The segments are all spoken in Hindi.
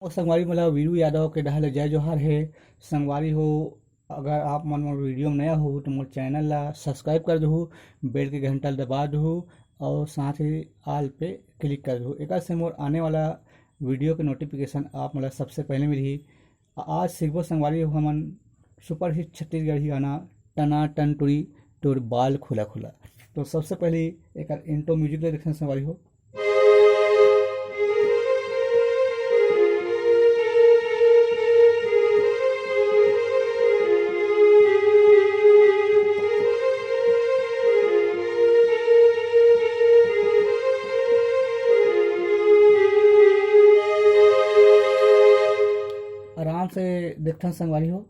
और संगवारी मला वीरू यादव के डहल जय जोहार है। संगवारी हो, अगर आप मन मोर वीडियो में नया हो तो मोर चैनल ला सब्सक्राइब कर दहू, बेल के घंटा दबा दहू और साथ ही आल पे क्लिक कर दहू। एक से मोर आने वाला वीडियो के नोटिफिकेशन आप मतलब सबसे पहले मिली। आज सीखबो संगवारी हो हमन सुपर हिट छत्तीसगढ़ी गाना टना टन टुरी तोर बाल खुला खुला। तो सबसे पहले एक इंट्रो म्यूजिक ले देखें संगवारी हो। आराम से देखते संगवारी हो।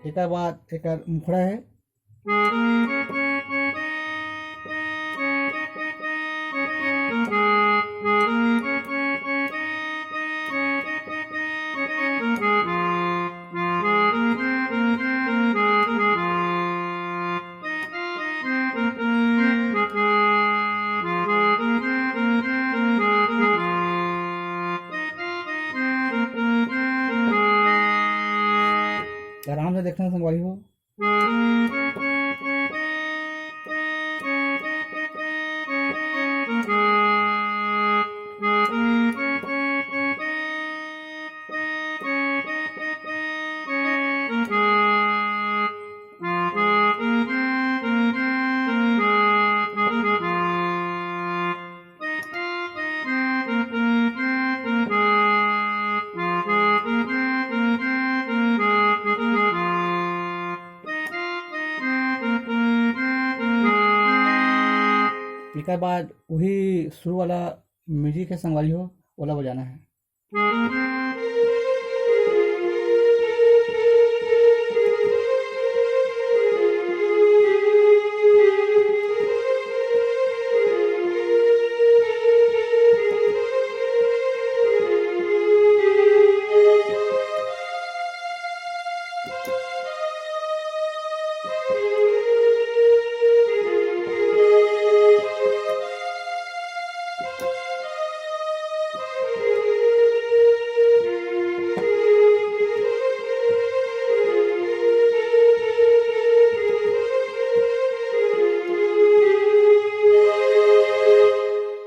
एक बाद एक मुखड़ा है। आराम से देखना संगवारी हो। एक बाद वही शुरू वाला म्यूजिक है संगवारी हो, वाला बजाना है।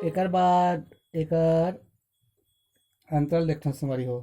एक बाद एक अंतराल देखना संगवारी हो।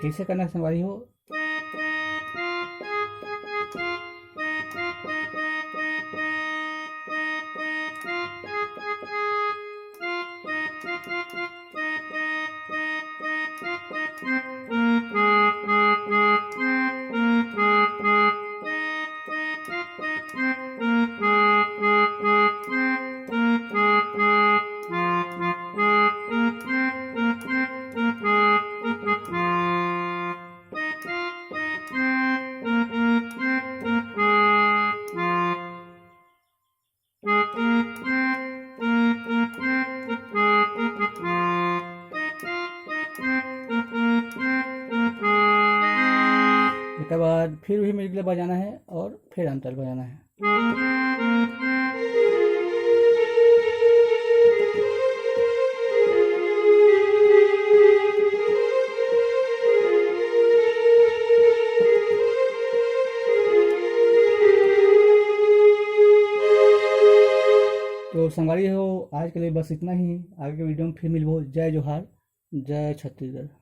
कैसे करना संगवारी हो। उसके बाद फिर भी म्यूजिक बजाना है और फिर अंतर बजाना है। तो संगवारी हो, आज के लिए बस इतना ही। आगे के वीडियो में फिर मिलबो। जय जोहार, जय छत्तीसगढ़।